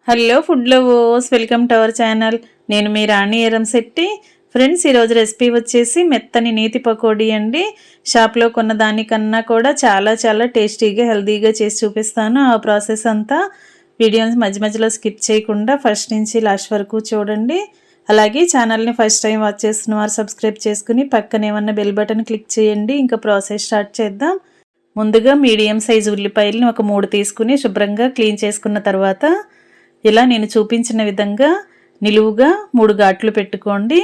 Hello food lovers, welcome to our channel. నేను మీ రాణి Eramsetti. Friends, ఈరోజు recipe వచ్చేసి మెత్తని నేతి పకోడీ అండి. షాప్లో కొన్న దానికన్నా కూడా చాలా చాలా టేస్టీగా హెల్తీగా చేసి చూపిస్తాను. ఆ ప్రాసెస్ అంతా వీడియోని మధ్య మధ్యలో స్కిప్ చేయకుండా ఫస్ట్ నుంచి లాస్ట్ వరకు చూడండి. అలాగే ఛానల్ని ఫస్ట్ టైం వాచ్ చేస్తున్న వారు సబ్స్క్రైబ్ చేసుకుని పక్కన ఏమన్నా బెల్ బటన్ క్లిక్ చేయండి. ఇంకా ప్రాసెస్ స్టార్ట్ చేద్దాం. ముందుగా మీడియం సైజు ఉల్లిపాయలని ఒక 3 తీసుకుని శుభ్రంగా క్లీన్ చేసుకున్న తర్వాత ఇలా నేను చూపించిన విధంగా నిలువుగా 3 ఘాట్లు పెట్టుకోండి.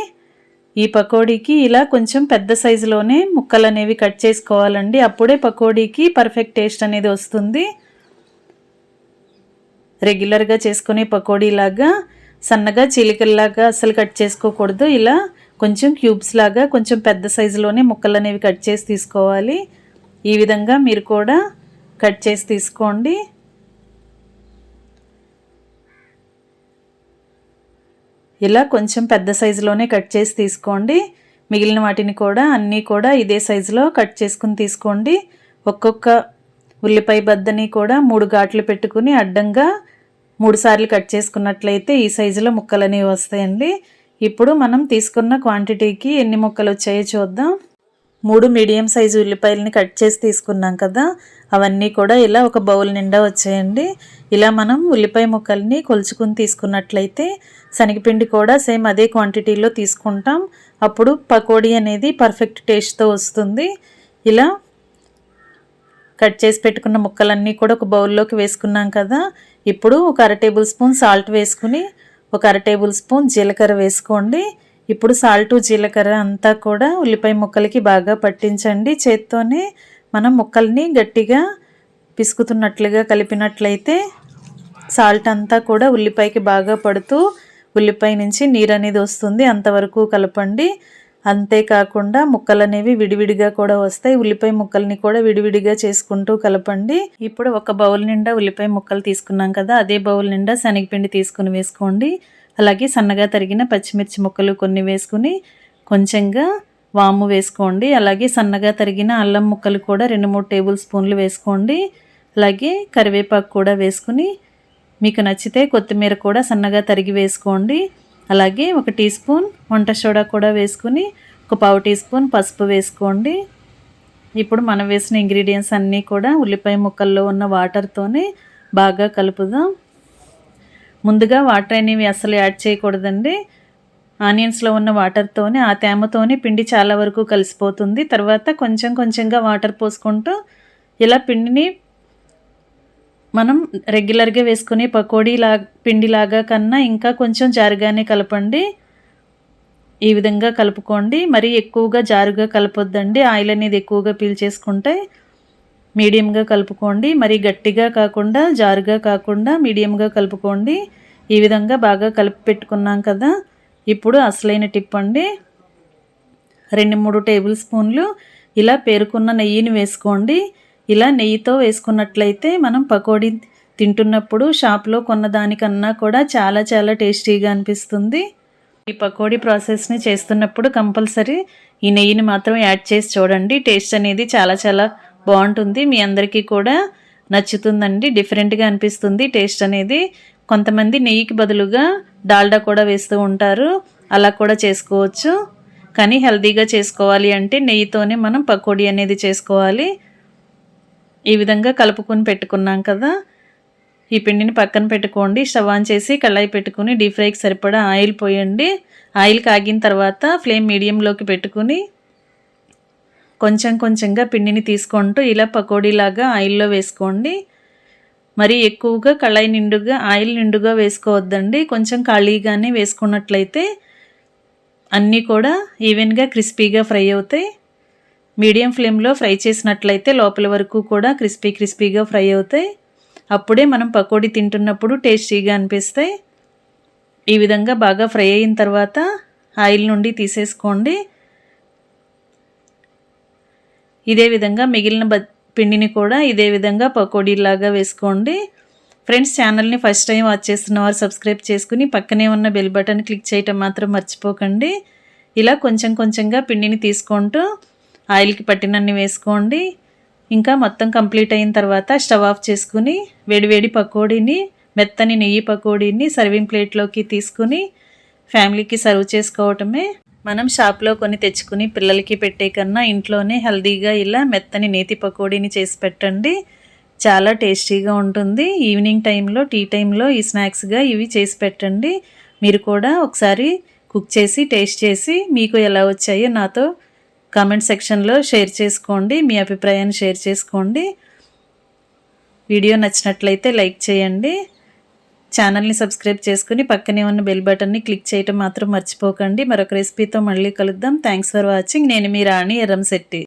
ఈ పకోడీకి ఇలా కొంచెం పెద్ద సైజులోనే ముక్కలు అనేవి కట్ చేసుకోవాలండి. అప్పుడే పకోడీకి పర్ఫెక్ట్ టేస్ట్ అనేది వస్తుంది. రెగ్యులర్గా చేసుకునే పకోడీలాగా సన్నగా చీలికల్లాగా అస్సలు కట్ చేసుకోకూడదు. ఇలా కొంచెం క్యూబ్స్ లాగా కొంచెం పెద్ద సైజులోనే ముక్కలు అనేవి కట్ చేసి తీసుకోవాలి. ఈ విధంగా మీరు కూడా కట్ చేసి తీసుకోండి. ఇలా కొంచెం పెద్ద సైజులోనే కట్ చేసి తీసుకోండి. మిగిలిన వాటిని కూడా అన్నీ కూడా ఇదే సైజులో కట్ చేసుకుని తీసుకోండి. ఒక్కొక్క ఉల్లిపాయ బద్దని కూడా 3 ఘాట్లు పెట్టుకుని అడ్డంగా 3 సార్లు కట్ చేసుకున్నట్లయితే ఈ సైజులో ముక్కలు అనేవి వస్తాయండి. ఇప్పుడు మనం తీసుకున్న క్వాంటిటీకి ఎన్ని ముక్కలు వచ్చాయో చూద్దాం. 3 మీడియం సైజు ఉల్లిపాయలని కట్ చేసి తీసుకున్నాం కదా, అవన్నీ కూడా ఇలా ఒక బౌల్ నిండా వచ్చాయండి. ఇలా మనం ఉల్లిపాయ ముక్కల్ని కొలుచుకుని తీసుకున్నట్లయితే శనగపిండి కూడా సేమ్ అదే క్వాంటిటీలో తీసుకుంటాం. అప్పుడు పకోడీ అనేది పర్ఫెక్ట్ టేస్ట్తో వస్తుంది. ఇలా కట్ చేసి పెట్టుకున్న ముక్కలన్నీ కూడా ఒక బౌల్లోకి వేసుకున్నాం కదా. ఇప్పుడు ఒక 1/2 టేబుల్ స్పూన్ సాల్ట్ వేసుకుని ఒక 1/2 టేబుల్ స్పూన్ జీలకర్ర వేసుకోండి. ఇప్పుడు సాల్టు జీలకర్ర అంతా కూడా ఉల్లిపాయ ముక్కలకి బాగా పట్టించండి. చేత్తోనే మనం ముక్కల్ని గట్టిగా పిసుకుతున్నట్లుగా కలిపినట్లయితే సాల్ట్ అంతా కూడా ఉల్లిపాయకి బాగా పడుతూ ఉల్లిపాయ నుంచి నీరు అనేది వస్తుంది. అంతవరకు కలపండి. అంతేకాకుండా ముక్కలు అనేవి విడివిడిగా కూడా వస్తాయి. ఉల్లిపాయ ముక్కల్ని కూడా విడివిడిగా చేసుకుంటూ కలపండి. ఇప్పుడు ఒక బౌల్ నిండా ఉల్లిపాయ ముక్కలు తీసుకున్నాం కదా, అదే బౌల్ నిండా శనగపిండి తీసుకుని వేసుకోండి. అలాగే సన్నగా తరిగిన పచ్చిమిర్చి ముక్కలు కొన్ని వేసుకుని కొంచెంగా వాము వేసుకోండి. అలాగే సన్నగా తరిగిన అల్లం ముక్కలు కూడా 2-3 టేబుల్ స్పూన్లు వేసుకోండి. అలాగే కరివేపాకు కూడా వేసుకుని మీకు నచ్చితే కొత్తిమీర కూడా సన్నగా తరిగి వేసుకోండి. అలాగే 1 టీ స్పూన్ వంట సోడా కూడా వేసుకుని ఒక 1/2 టీ స్పూన్ పసుపు వేసుకోండి. ఇప్పుడు మనం వేసిన ఇంగ్రీడియంట్స్ అన్నీ కూడా ఉల్లిపాయ ముక్కల్లో ఉన్న వాటర్తోనే బాగా కలుపుదాం. ముందుగా వాటర్ అనేవి అస్సలు యాడ్ చేయకూడదండి. ఆనియన్స్లో ఉన్న వాటర్తోనే ఆ తేమతోనే పిండి చాలా వరకు కలిసిపోతుంది. తర్వాత కొంచెం కొంచెంగా వాటర్ పోసుకుంటూ ఇలా పిండిని మనం రెగ్యులర్గా వేసుకునే పిండిలాగా కన్నా ఇంకా కొంచెం జారుగానే కలపండి. ఈ విధంగా కలుపుకోండి. మరీ ఎక్కువగా జారుగా కలపొద్దండి. ఆయిల్ అనేది ఎక్కువగా పీల్చేసుకుంటే మీడియంగా కలుపుకోండి. మరి గట్టిగా కాకుండా జారుగా కాకుండా మీడియంగా కలుపుకోండి. ఈ విధంగా బాగా కలిపి పెట్టుకున్నాం కదా. ఇప్పుడు అసలైన టిప్ అండి, 2-3 టేబుల్ స్పూన్లు ఇలా పేరుకున్న నెయ్యిని వేసుకోండి. ఇలా నెయ్యితో వేసుకున్నట్లయితే మనం పకోడీ తింటున్నప్పుడు షాప్లో కొన్న దానికన్నా కూడా చాలా చాలా టేస్టీగా అనిపిస్తుంది. ఈ పకోడీ ప్రాసెస్ని చేస్తున్నప్పుడు కంపల్సరీ ఈ నెయ్యిని మాత్రం యాడ్ చేసి చూడండి. టేస్ట్ అనేది చాలా చాలా బాగుంటుంది. మీ అందరికీ కూడా నచ్చుతుందండి. డిఫరెంట్గా అనిపిస్తుంది టేస్ట్ అనేది. కొంతమంది నెయ్యికి బదులుగా డాల్డా కూడా వేస్తూ ఉంటారు. అలా కూడా చేసుకోవచ్చు. కానీ హెల్తీగా చేసుకోవాలి అంటే నెయ్యితోనే మనం పకోడీ అనేది చేసుకోవాలి. ఈ విధంగా కలుపుకొని పెట్టుకున్నాం కదా, ఈ పిండిని పక్కన పెట్టుకోండి. స్టవ్ ఆన్ చేసి కళాయి పెట్టుకుని డీప్ ఫ్రైకి సరిపడా ఆయిల్ పోయండి. ఆయిల్ కాగిన తర్వాత ఫ్లేమ్ మీడియంలోకి పెట్టుకుని కొంచెం కొంచెంగా పిండిని తీసుకుంటూ ఇలా పకోడీలాగా ఆయిల్లో వేసుకోండి. మరి ఎక్కువగా కళాయి నిండుగా ఆయిల్ నిండుగా వేసుకోవద్దండి. కొంచెం ఖాళీగానే వేసుకున్నట్లయితే అన్నీ కూడా ఈవెన్గా క్రిస్పీగా ఫ్రై అవుతాయి. మీడియం ఫ్లేమ్లో ఫ్రై చేసినట్లయితే లోపల వరకు కూడా క్రిస్పీగా ఫ్రై అవుతాయి. అప్పుడే మనం పకోడీ తింటున్నప్పుడు టేస్టీగా అనిపిస్తాయి. ఈ విధంగా బాగా ఫ్రై అయిన తర్వాత ఆయిల్ నుండి తీసేసుకోండి. ఇదే విధంగా మిగిలిన పిండిని కూడా ఇదే విధంగా పకోడీలాగా వేసుకోండి. ఫ్రెండ్స్, ఛానల్ని ఫస్ట్ టైం వాచ్ చేస్తున్న వారు సబ్స్క్రైబ్ చేసుకుని పక్కనే ఉన్న బెల్ బటన్ క్లిక్ చేయటం మాత్రం మర్చిపోకండి. ఇలా కొంచెం కొంచెంగా పిండిని తీసుకుంటూ ఆయిల్కి పట్టినన్ని వేసుకోండి. ఇంకా మొత్తం కంప్లీట్ అయిన తర్వాత స్టవ్ ఆఫ్ చేసుకుని వేడివేడి పకోడీని మెత్తని నెయ్యి పకోడీని సర్వింగ్ ప్లేట్లోకి తీసుకుని ఫ్యామిలీకి సర్వ్ చేసుకోవటమే. మనం షాప్లో కొని తెచ్చుకుని పిల్లలకి పెట్టే కన్నా ఇంట్లోనే హెల్తీగా ఇలా మెత్తని నేతి పకోడీని చేసి పెట్టండి. చాలా టేస్టీగా ఉంటుంది. ఈవినింగ్ టైంలో, టీ టైంలో ఈ స్నాక్స్గా ఇవి చేసి పెట్టండి. మీరు కూడా ఒకసారి కుక్ చేసి టేస్ట్ చేసి మీకు ఎలా వచ్చాయో నాతో కామెంట్ సెక్షన్లో షేర్ చేసుకోండి. మీ అభిప్రాయాన్ని షేర్ చేసుకోండి. వీడియో నచ్చినట్లయితే లైక్ చేయండి. ఛానల్ని సబ్స్క్రైబ్ చేసుకుని పక్కనే ఉన్న బెల్ బటన్ని క్లిక్ చేయటం మాత్రం మర్చిపోకండి. మరొక రెసిపీతో మళ్ళీ కలుద్దాం. Thanks for watching. నేను మీ రాణి ఎర్రంశెట్టి.